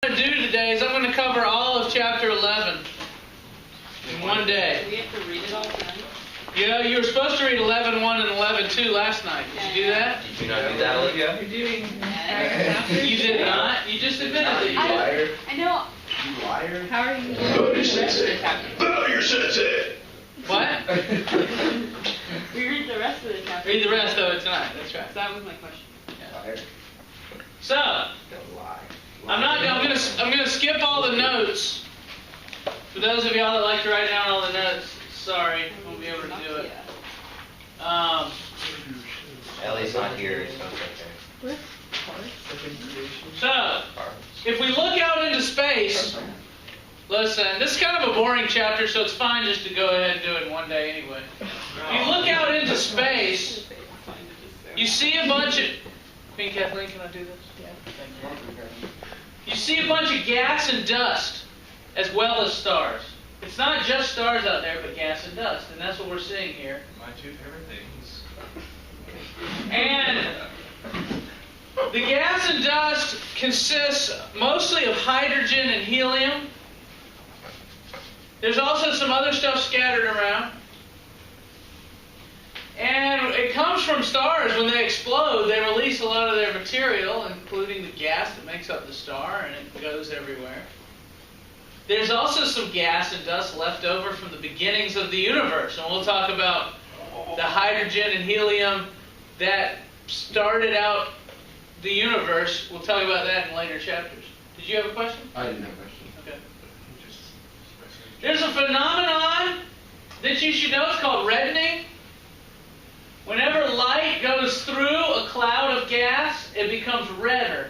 to do today is I'm going to cover all of chapter 11 in one day. Do we have to read it all tonight? You know, you were supposed to read 11:1 and 11:2 last night. Did you do that? Did you not do that, Olivia? You're doing You did not? You just admitted that you did. Liar. I know. You liar. How are you Bow doing your the rest of the sensei. chapter? Bow your sensei. What? We read the rest of the chapter. Read the rest of it tonight. That's right. That was my question. Liar. So, Don't lie. I'm gonna skip all the notes. For those of y'all that like to write down all the notes, sorry, I won't be able to do it. Ellie's not here, so it's okay. So, if we look out into space, listen, this is kind of a boring chapter, so it's fine just to go ahead and do it in one day anyway. If you look out into space, you see a bunch of... Hey, Kathleen, can I do this? Yeah. Thank you. You see a bunch of gas and dust, as well as stars. It's not just stars out there, but gas and dust, and that's what we're seeing here. My two favorite things. And the gas and dust consists mostly of hydrogen and helium. There's also some other stuff scattered around. And it comes from stars. When they explode, they release a lot of their material, including the gas that makes up the star, and it goes everywhere. There's also some gas and dust left over from the beginnings of the universe. And we'll talk about the hydrogen and helium that started out the universe. We'll talk about that in later chapters. Did you have a question? I didn't have a question. Okay. There's a phenomenon that you should know. It's called reddening. Whenever light goes through a cloud of gas, it becomes redder.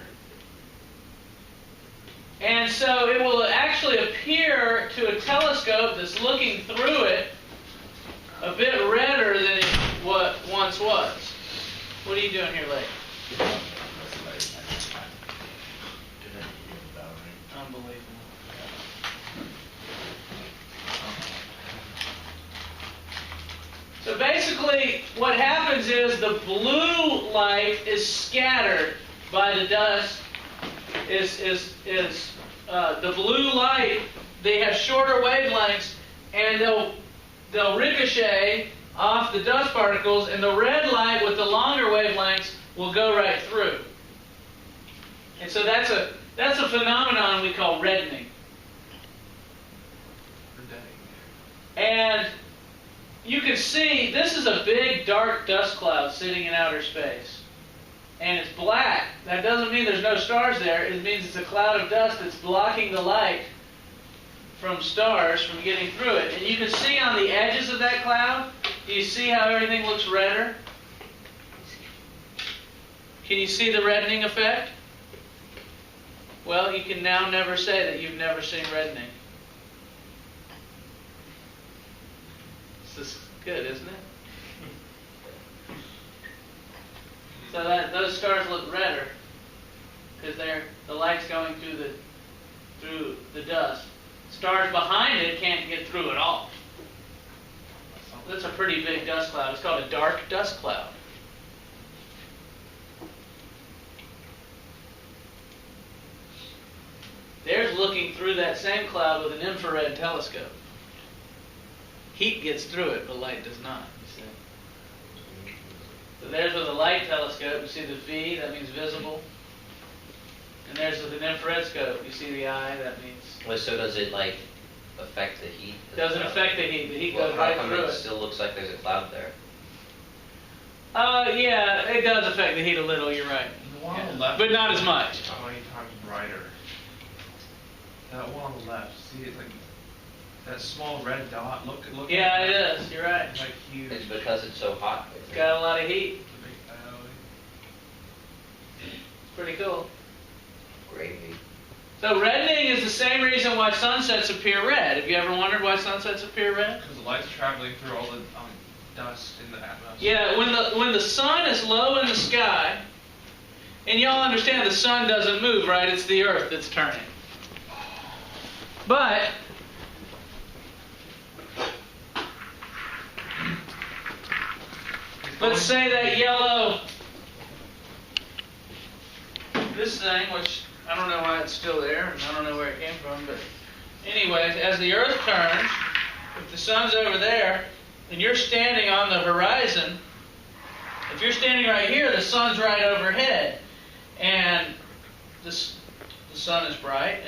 And so it will actually appear to a telescope that's looking through it a bit redder than what once was. What are you doing here late? Unbelievable. So basically, what happens is the blue light is scattered by the dust. The blue light? They have shorter wavelengths, and they'll ricochet off the dust particles, and the red light with the longer wavelengths will go right through. And so that's a phenomenon we call reddening. And you can see this is a big dark dust cloud sitting in outer space. And it's black. That doesn't mean there's no stars there. It means it's a cloud of dust that's blocking the light from stars from getting through it. And you can see on the edges of that cloud, do you see how everything looks redder? Can you see the reddening effect? Well, you can now never say that you've never seen reddening. This is good, isn't it? So those stars look redder because the light's going through the dust. Stars behind it can't get through at all. That's a pretty big dust cloud. It's called a dark dust cloud. There's looking through that same cloud with an infrared telescope. Heat gets through it, but light does not. You see? So there's with a light telescope. You see the V, that means visible. And there's with an infrared scope. You see the I, that means... Well, so does it, like, affect the heat? It doesn't affect the heat. The heat Well, goes how right come through it it. still looks like there's a cloud there? Yeah, it does affect the heat a little, you're right. The one on Yeah. the left. But not as much. 20 times brighter. That one on the left. See, it's like that small red dot. Look Yeah, at it is. You're right. It's like huge. It's because it's so hot. It's got a lot of heat. It's a big valley. It's pretty cool. Gravy. So reddening is the same reason why sunsets appear red. Have you ever wondered why sunsets appear red? Because the light's traveling through all the dust in the atmosphere. Yeah, when the sun is low in the sky, and y'all understand the sun doesn't move, right? It's the earth that's turning. But let's say that yellow, this thing, which I don't know why it's still there, and I don't know where it came from, but anyways, as the Earth turns, if the sun's over there, and you're standing on the horizon, if you're standing right here, the sun's right overhead, and the sun is bright.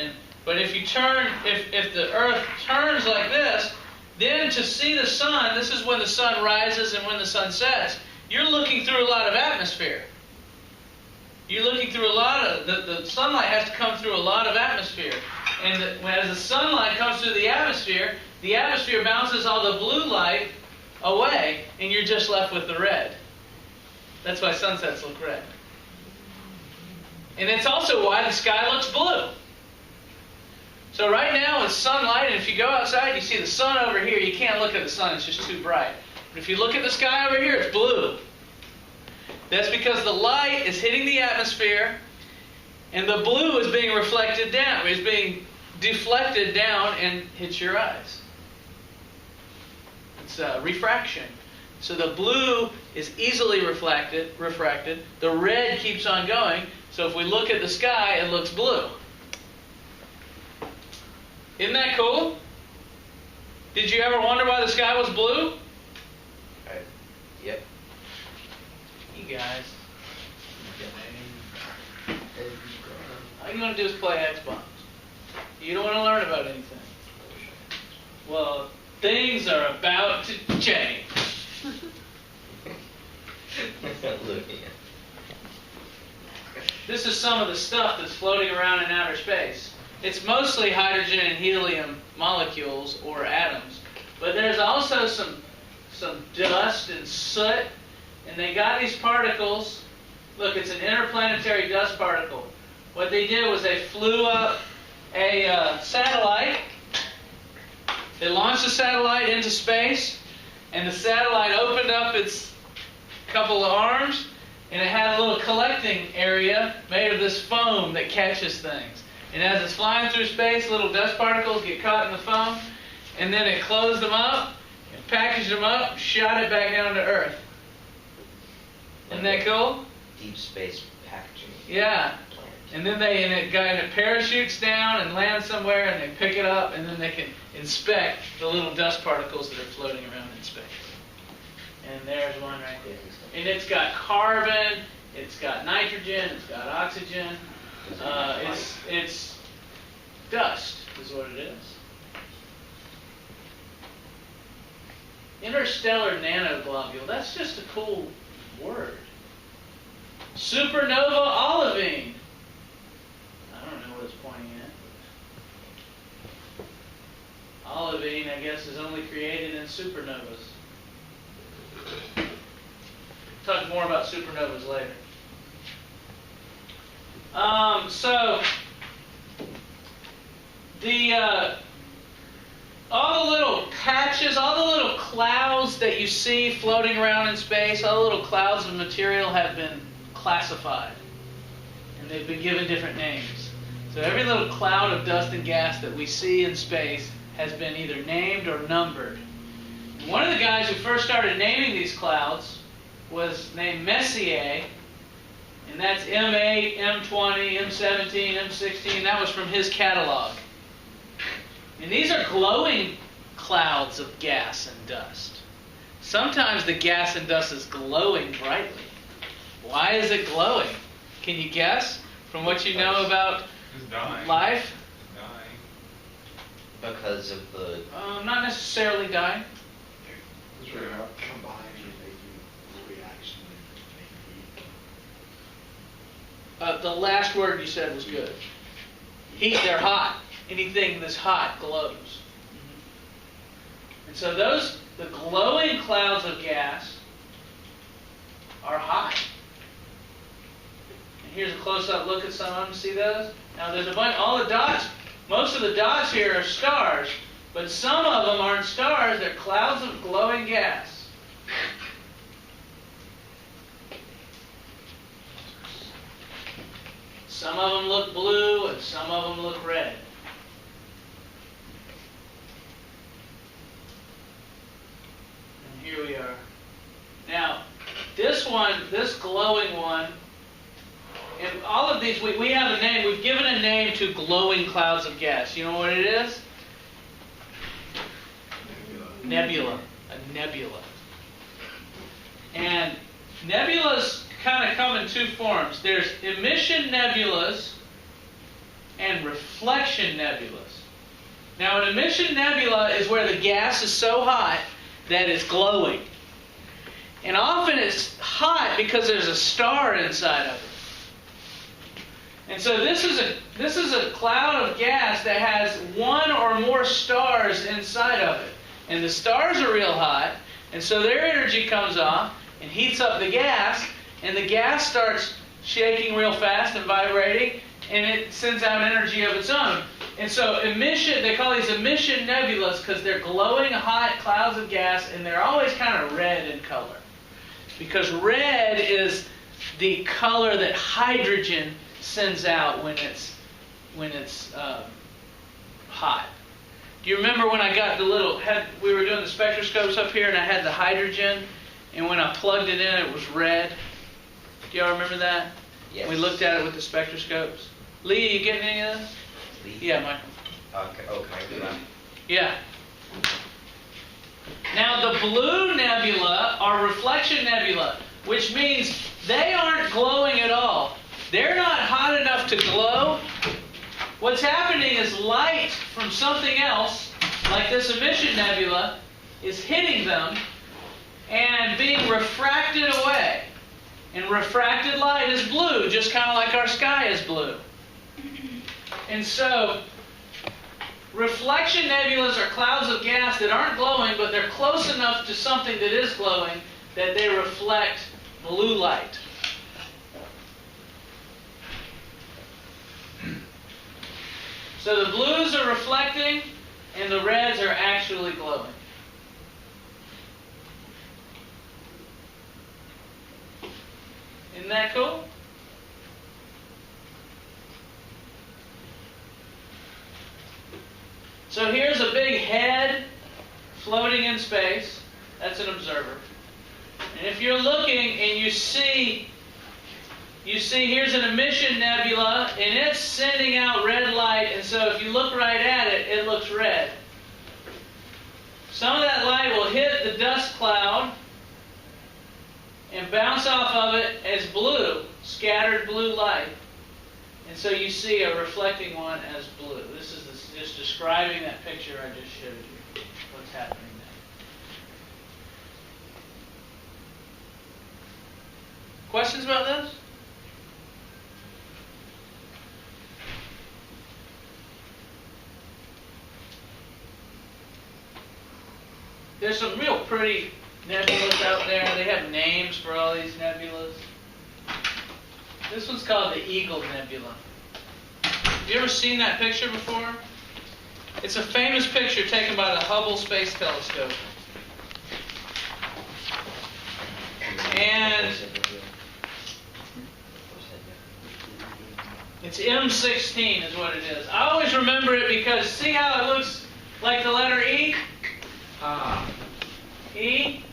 But if you turn, if the Earth turns like this, then to see the sun, this is when the sun rises and when the sun sets, you're looking through a lot of atmosphere. You're looking through a lot of, the sunlight has to come through a lot of atmosphere. And as the sunlight comes through the atmosphere bounces all the blue light away, and you're just left with the red. That's why sunsets look red. And it's also why the sky looks blue. So right now it's sunlight, and if you go outside, you see the sun over here. You can't look at the sun, it's just too bright. But if you look at the sky over here, it's blue. That's because the light is hitting the atmosphere, and the blue is being reflected down. It's being deflected down and hits your eyes. It's refraction. So the blue is easily refracted. The red keeps on going. So if we look at the sky, it looks blue. Isn't that cool? Did you ever wonder why the sky was blue? Yep. You guys. All you want to do is play Xbox. You don't want to learn about anything. Well, things are about to change. This is some of the stuff that's floating around in outer space. It's mostly hydrogen and helium molecules or atoms, but there's also some dust and soot, and they got these particles. Look, it's an interplanetary dust particle. What they did was they flew up a satellite. They launched the satellite into space, and the satellite opened up its couple of arms, and it had a little collecting area made of this foam that catches things. And as it's flying through space, little dust particles get caught in the foam, and then it closed them up, and packaged them up, shot it back down to Earth. Isn't that cool? Deep space packaging. Yeah. And then it parachutes down and lands somewhere, and they pick it up, and then they can inspect the little dust particles that are floating around in space. And there's one right there. And it's got carbon, it's got nitrogen, it's got oxygen. It's dust is what it is. Interstellar nanoglobule, that's just a cool word. Supernova olivine. I don't know what it's pointing at. Olivine, I guess, is only created in supernovas. Talk more about supernovas later. So all the little patches, all the little clouds that you see floating around in space, all the little clouds of material have been classified, and they've been given different names. So every little cloud of dust and gas that we see in space has been either named or numbered. And one of the guys who first started naming these clouds was named Messier. And that's M8, M20, M17, M16. That was from his catalog. And these are glowing clouds of gas and dust. Sometimes the gas and dust is glowing brightly. Why is it glowing? Can you guess from what you know about life? Because of the... Not necessarily dying. Combining and making reaction and making heat. The last word you said was good. Heat, they're hot. Anything that's hot glows. And so the glowing clouds of gas are hot. And here's a close-up look at some of them. See those? Now there's a bunch, all the dots, most of the dots here are stars, but some of them aren't stars, they're clouds of glowing gas. Some of them look blue and some of them look red. And here we are. Now, this one, this glowing one, And all of these, we have a name. We've given a name to glowing clouds of gas. You know what it is? Nebula. A nebula. And nebulas kind of come in two forms. There's emission nebulas and reflection nebulas. Now, an emission nebula is where the gas is so hot that it's glowing. And often it's hot because there's a star inside of it. And so this is a cloud of gas that has one or more stars inside of it. And the stars are real hot, and so their energy comes off and heats up the gas, and the gas starts shaking real fast and vibrating, and it sends out energy of its own. And so they call these emission nebulas because they're glowing hot clouds of gas, and they're always kind of red in color. Because red is the color that hydrogen sends out when it's hot. Do you remember when I got we were doing the spectroscopes up here and I had the hydrogen, and when I plugged it in it was red? Do y'all remember that? Yes. We looked at it with the spectroscopes. Lee, you getting any of this? Lee? Yeah, Michael. Okay, can I do that? Yeah. Now the blue nebula are reflection nebula, which means they aren't glowing at all. They're not hot enough to glow. What's happening is light from something else, like this emission nebula, is hitting them and being refracted away. And refracted light is blue, just kind of like our sky is blue. And so, reflection nebulas are clouds of gas that aren't glowing, but they're close enough to something that is glowing that they reflect blue light. So the blues are reflecting, and the reds are actually glowing. Isn't that cool? So here's a big head floating in space. That's an observer. And if you're looking and you see here's an emission nebula, and it's sending out red light, and so if you look right at it, it looks red. Some of that light will hit the dust cloud and bounce off of it as blue, scattered blue light. And so you see a reflecting one as blue. This is just describing that picture I just showed you, what's happening there. Questions about this? There's some real pretty nebulas out there. They have names for all these nebulas. This one's called the Eagle Nebula. Have you ever seen that picture before? It's a famous picture taken by the Hubble Space Telescope. And it's M16 is what it is. I always remember it because see how it looks like the letter E? E?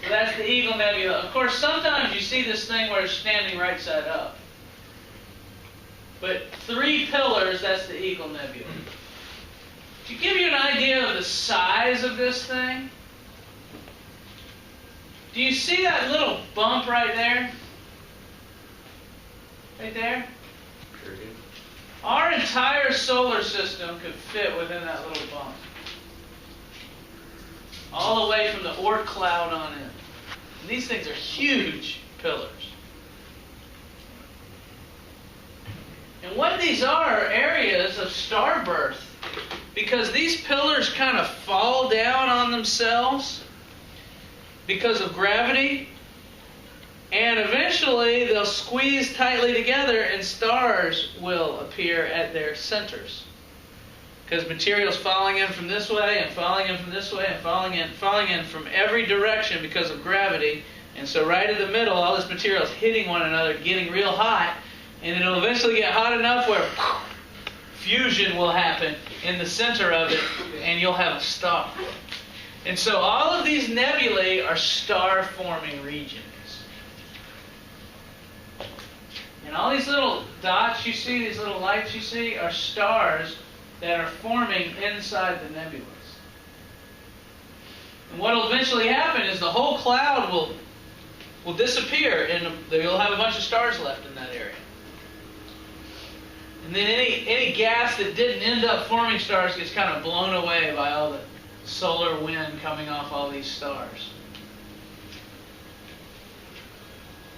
So that's the Eagle Nebula. Of course, sometimes you see this thing where it's standing right side up. But 3 pillars, that's the Eagle Nebula. To give you an idea of the size of this thing, do you see that little bump right there? Right there? Sure do. Our entire solar system could fit within that little bump. All the way from the Oort cloud on in. And these things are huge pillars. And what these are areas of star birth. Because these pillars kind of fall down on themselves because of gravity. And eventually they'll squeeze tightly together and stars will appear at their centers. Because material's falling in from this way and falling in from this way and falling in from every direction because of gravity. And so right in the middle, all this material is hitting one another, getting real hot. And it'll eventually get hot enough where fusion will happen in the center of it, and you'll have a star. And so all of these nebulae are star-forming regions. And all these little dots you see, these little lights you see, are stars that are forming inside the nebulas. And what will eventually happen is the whole cloud will disappear, and you'll have a bunch of stars left in that area. And then any gas that didn't end up forming stars gets kind of blown away by all the solar wind coming off all these stars.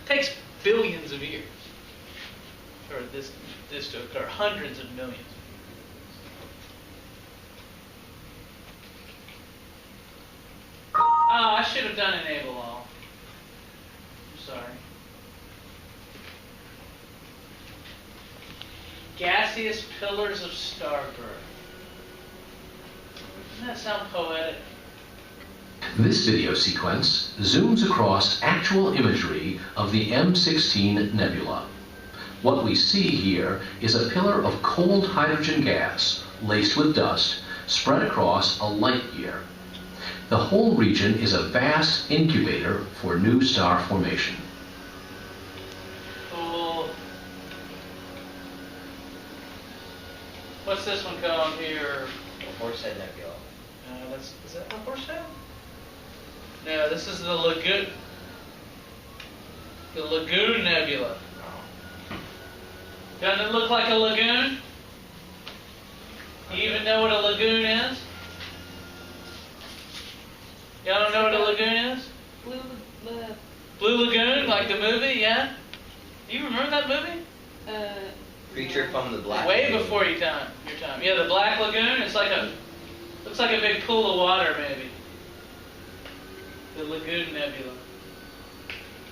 It takes billions of years for this to occur, hundreds of millions. Oh, I should have done enable all. I'm sorry. Gaseous pillars of star birth. Doesn't that sound poetic? This video sequence zooms across actual imagery of the M16 nebula. What we see here is a pillar of cold hydrogen gas laced with dust spread across a light year. The whole region is a vast incubator for new star formation. Cool. What's this one called here? Horsehead Nebula. Is that the Horsehead? No, this is the Lagoon. The Lagoon Nebula. Doesn't it look like a lagoon? You even know what a lagoon is? Y'all don't know what a lagoon is? Blue Lagoon, like the movie, yeah? Do you remember that movie? Creature from the Black Way Lagoon. before your time. Yeah, the Black Lagoon. It's like looks like a big pool of water, maybe. The Lagoon Nebula.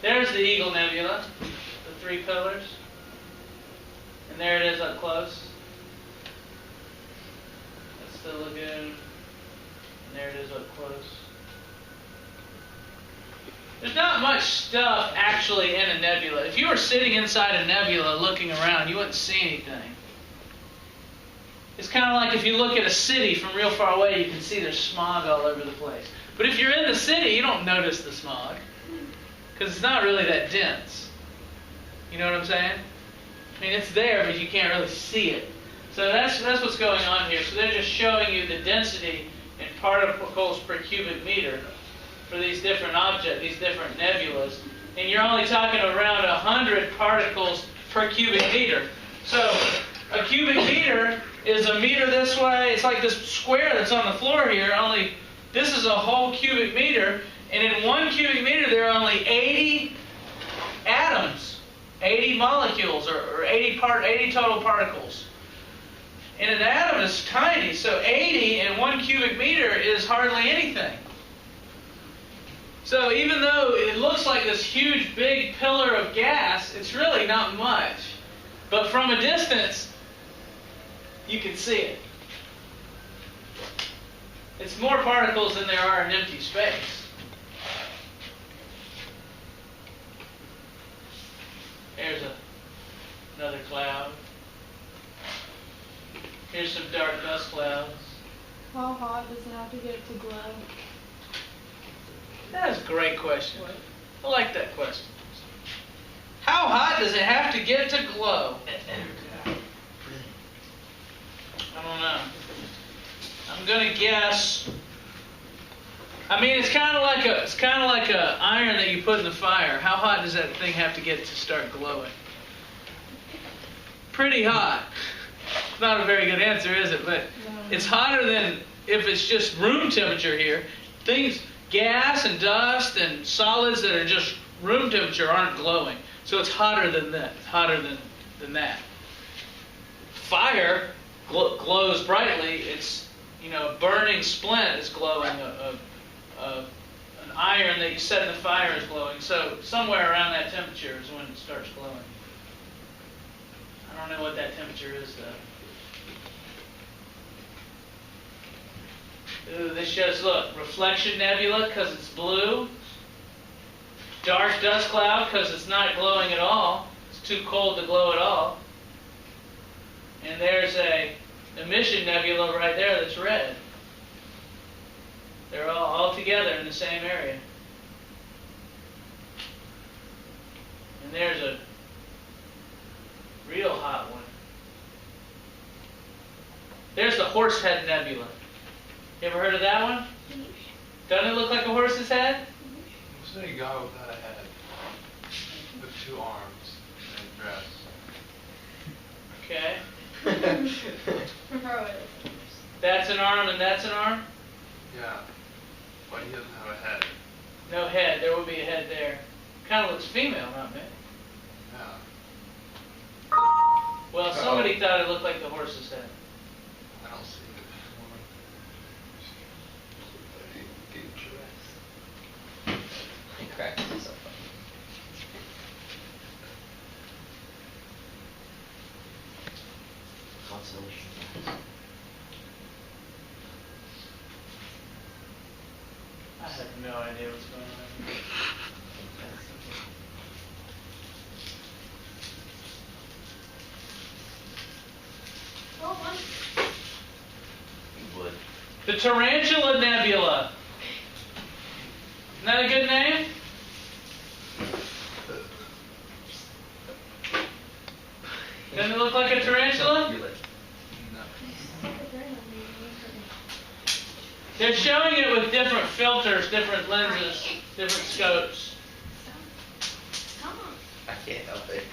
There's the Eagle Nebula, the 3 pillars. And there it is up close. That's the lagoon. And there it is up close. There's not much stuff actually in a nebula. If you were sitting inside a nebula looking around, you wouldn't see anything. It's kind of like if you look at a city from real far away, you can see there's smog all over the place. But if you're in the city, you don't notice the smog because it's not really that dense. You know what I'm saying? I mean, it's there, but you can't really see it. So that's what's going on here. So they're just showing you the density in particles per cubic meter for these different objects, these different nebulas. And you're only talking around 100 particles per cubic meter. So a cubic meter is a meter this way. It's like this square that's on the floor here, only this is a whole cubic meter. And in 1 cubic meter, there are only 80 atoms. 80 molecules or 80 total particles. And an atom is tiny, so 80 in 1 cubic meter is hardly anything. So even though it looks like this huge big pillar of gas, it's really not much. But from a distance, you can see it. It's more particles than there are in empty space. Here's another cloud. Here's some dark dust clouds. How hot does it have to get to glow? That's a great question. I like that question. How hot does it have to get to glow? I don't know. I'm gonna guess. I mean, it's kind of like a iron that you put in the fire. How hot does that thing have to get to start glowing? Pretty hot. It's not a very good answer, is it? But it's hotter than if it's just room temperature here. Gas and dust and solids that are just room temperature aren't glowing. So it's hotter than that. It's hotter than that. Fire glows brightly. It's, a burning splint is glowing. An iron that you set in the fire is glowing. So somewhere around that temperature is when it starts glowing. I don't know what that temperature is, though. Ooh, this shows, look, reflection nebula because it's blue. Dark dust cloud because it's not glowing at all. It's too cold to glow at all. And there's a emission nebula right there that's red. They're all together in the same area. And there's Real hot one. There's the Horsehead Nebula. You ever heard of that one? Doesn't it look like a horse's head? What's that guy without a head? With 2 arms and a dress. Okay. That's an arm and that's an arm? Yeah. But he doesn't have a head. No head. There will be a head there. Kind of looks female, not me. Yeah. Well, somebody thought it looked like the horse's head. I don't see it. He cracks himself up. Consolation prize. I have no idea what's going on. Wood. The Tarantella Nebula. Isn't that a good name? Doesn't it look like a tarantula? No. They're showing it with different filters, different lenses, different scopes. I can't help it.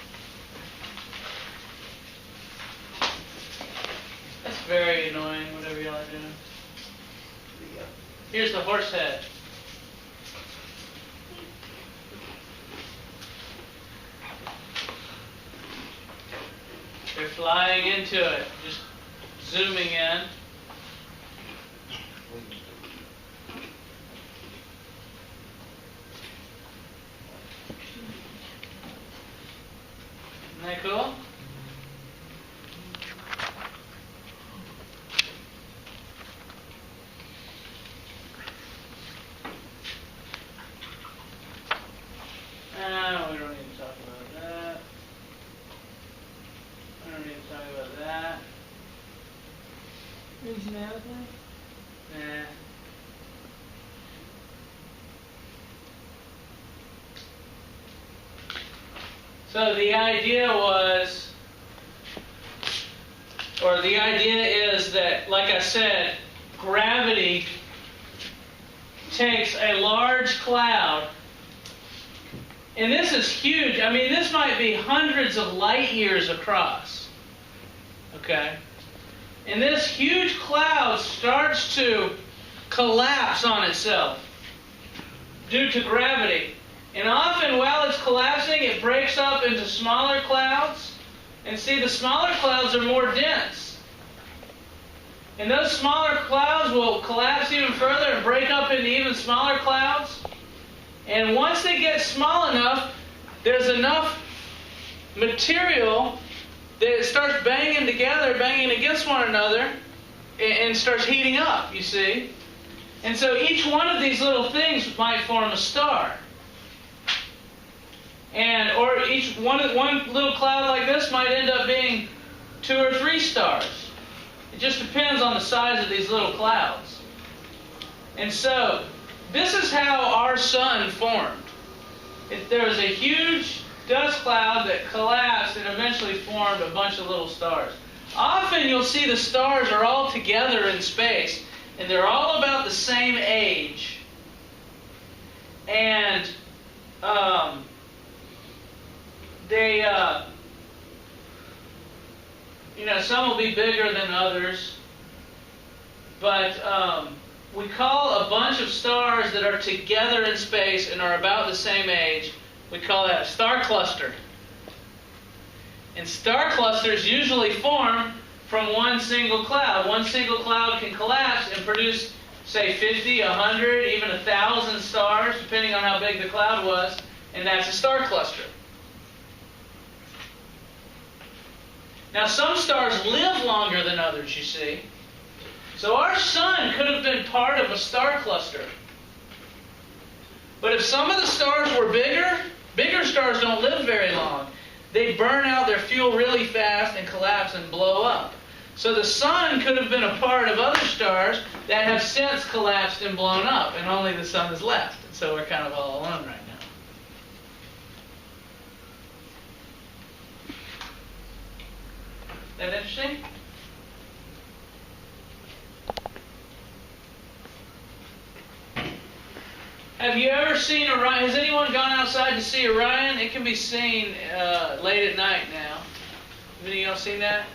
That's very annoying, whatever y'all are doing. There you go. Here's the Horsehead. They're flying into it, just zooming in. Isn't that cool? We don't need to talk about that. We don't need to talk about that. Emission Nebula? Nah. So the idea was, or the idea is that, like I said, gravity takes a large cloud, and this is huge. I mean, this might be hundreds of light years across. Okay? And this huge cloud starts to collapse on itself due to gravity. And often while it's collapsing, it breaks up into smaller clouds. And see, the smaller clouds are more dense. And those smaller clouds will collapse even further and break up into even smaller clouds. And once they get small enough, there's enough material that it starts banging together, banging against one another, and starts heating up, you see. And so each one of these little things might form a star. And or each one little cloud like this might end up being 2 or 3 stars. It just depends on the size of these little clouds. And so this is how our sun formed. There was a huge dust cloud that collapsed and eventually formed a bunch of little stars. Often you'll see the stars are all together in space, and they're all about the same age. And they, some will be bigger than others, but we call a bunch of stars that are together in space and are about the same age, we call that a star cluster. And star clusters usually form from one single cloud. One single cloud can collapse and produce, say, 50, 100, even 1,000 stars, depending on how big the cloud was, and that's a star cluster. Now, some stars live longer than others, you see. So our sun could have been part of a star cluster. But if some of the stars were bigger stars don't live very long. They burn out their fuel really fast and collapse and blow up. So the sun could have been a part of other stars that have since collapsed and blown up, and only the sun is left. And so we're kind of all alone right now. that interesting? Have you ever seen Orion? Has anyone gone outside to see Orion? It can be seen late at night now. Have any of y'all seen that?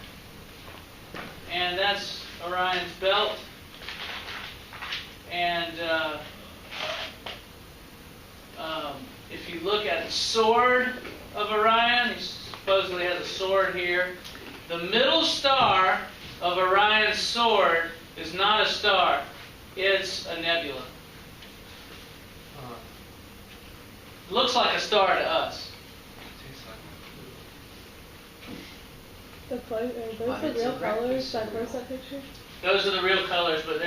And that's Orion's belt. And if you look at the sword of Orion, he supposedly has a sword here. The middle star of Orion's sword is not a star. It's a nebula. Looks like a star to us. Are those the real colors that first that picture? Those are the real colors, but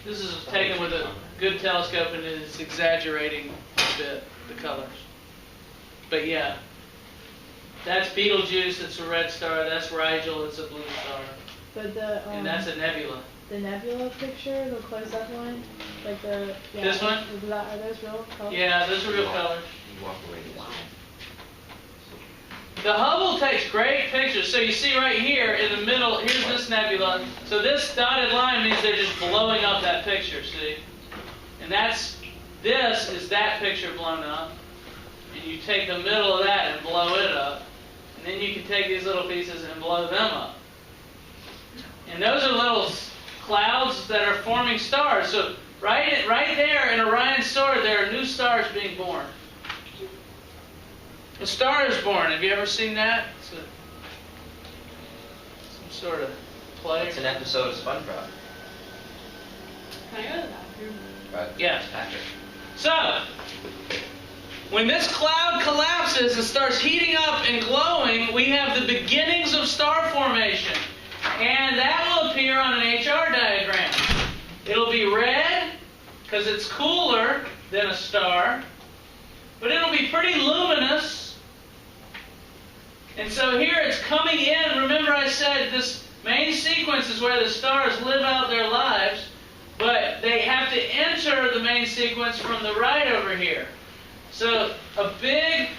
this is taken with a good telescope and it's exaggerating a bit the colors. But yeah, that's Betelgeuse, it's a red star. That's Rigel, it's a blue star. But and that's a nebula. The nebula picture, the close-up one, like this one? Are those real colors? Yeah, those are real colors. You walk away. Wow. The Hubble takes great pictures. So you see right here in the middle, here's this nebula. So this dotted line means they're just blowing up that picture, see? And this is that picture blown up. And you take the middle of that and blow it up. And then you can take these little pieces and blow them up. And those are little clouds that are forming stars. So right there in Orion's sword, there are new stars being born. A star is born. Have you ever seen that? It's some sort of play. It's an episode of SpongeBob. Can I go to the bathroom? Right? Yeah. Patrick. So, when this cloud collapses and starts heating up and glowing, we have the beginnings of star formation. And that will appear on an HR diagram. It'll be red, because it's cooler than a star. But it'll be pretty luminous. And so here it's coming in. Remember I said this main sequence is where the stars live out their lives. But they have to enter the main sequence from the right over here. So a big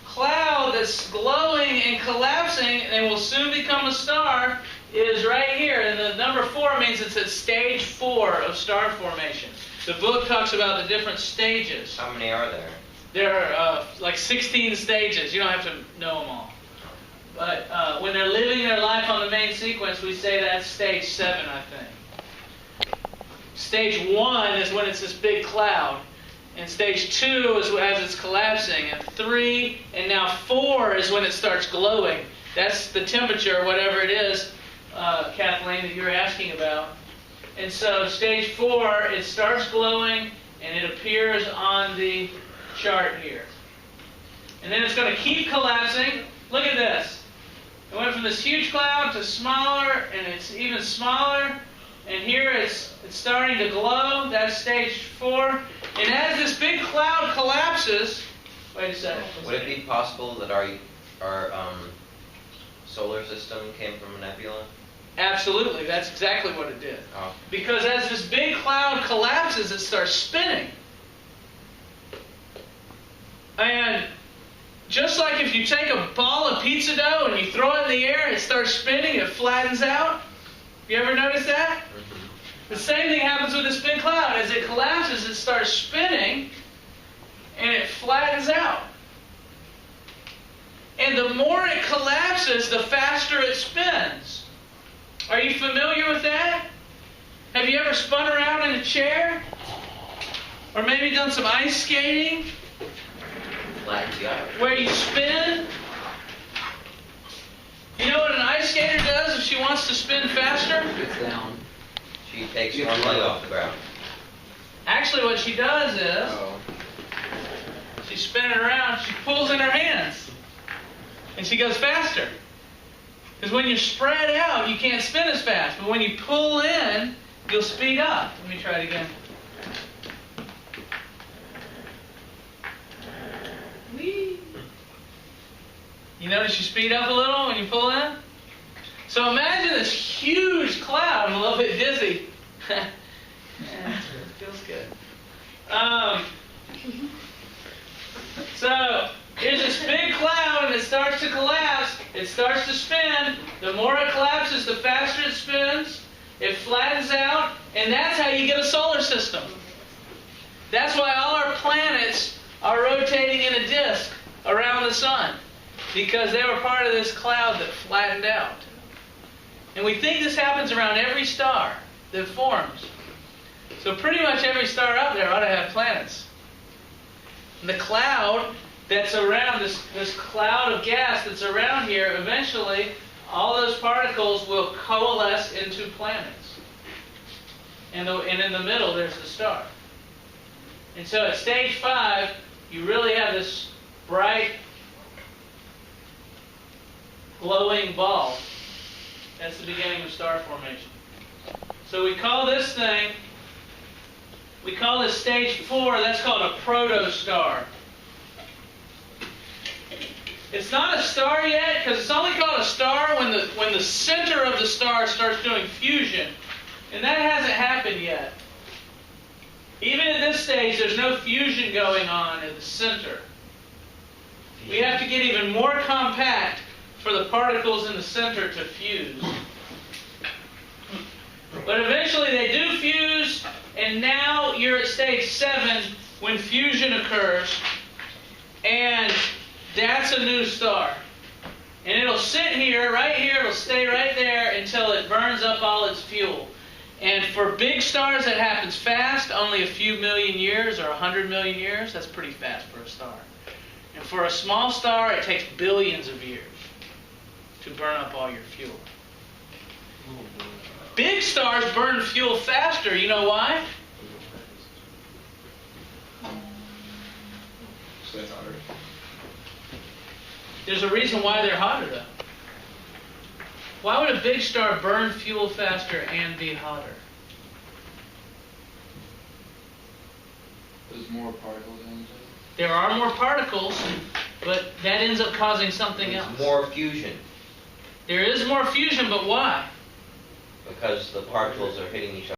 cloud that's glowing and collapsing and will soon become a star is right here. And the number 4 means it's at stage 4 of star formation. The book talks about the different stages. How many are there? There are like 16 stages. You don't have to know them all. But when they're living their life on the main sequence, we say that's stage 7, I think. Stage 1 is when it's this big cloud. And stage 2 is as it's collapsing. And 3, and now 4 is when it starts glowing. That's the temperature, whatever it is, Kathleen, that you were asking about. And so stage 4, it starts glowing, and it appears on the chart here. And then it's going to keep collapsing. Look at this. It went from this huge cloud to smaller, and it's even smaller. And here it's starting to glow. That's stage 4. And as this big cloud collapses, wait a second. Would it be possible that our solar system came from a nebula? Absolutely. That's exactly what it did. Oh. Because as this big cloud collapses, it starts spinning. And just like if you take a ball of pizza dough and you throw it in the air, it starts spinning, it flattens out. You ever notice that? The same thing happens with this big cloud. As it collapses, it starts spinning, and it flattens out. And the more it collapses, the faster it spins. Are you familiar with that? Have you ever spun around in a chair? Or maybe done some ice skating? Where you spin? You know what an ice skater does if she wants to spin faster? Gets down. She takes one leg off the ground. Actually, what she does is, she's spinning around, she pulls in her hands. And she goes faster. Because when you're spread out, you can't spin as fast. But when you pull in, you'll speed up. Let me try it again. Whee! You notice you speed up a little when you pull in? So imagine this huge cloud. I'm a little bit dizzy. Yeah, it feels good. So here's this big cloud and it starts to collapse. It starts to spin. The more it collapses, the faster it spins. It flattens out, and that's how you get a solar system. That's why all our planets are rotating in a disk around the sun, because they were part of this cloud that flattened out. And we think this happens around every star that forms. So pretty much every star out there ought to have planets. And the cloud that's around, this cloud of gas that's around here, eventually all those particles will coalesce into planets. And in the middle there's the star. And so at stage 5, you really have this bright, glowing ball. That's the beginning of star formation. So we call this stage 4, that's called a protostar. It's not a star yet, because it's only called a star when the center of the star starts doing fusion. And that hasn't happened yet. Even at this stage, there's no fusion going on at the center. We have to get even more compact for the particles in the center to fuse. But eventually they do fuse, and now you're at stage 7 when fusion occurs, and that's a new star. And it'll sit here, it'll stay right there until it burns up all its fuel. And for big stars, that happens fast, only a few million years or 100 million years. That's pretty fast for a star. And for a small star, it takes billions of years to burn up all your fuel. Big stars burn fuel faster. You know why? So it's hotter. There's a reason why they're hotter, though. Why would a big star burn fuel faster and be hotter? There's more particles in it. There are more particles, but that ends up causing something else. More fusion, There is more fusion, but why? because the particles are hitting each other.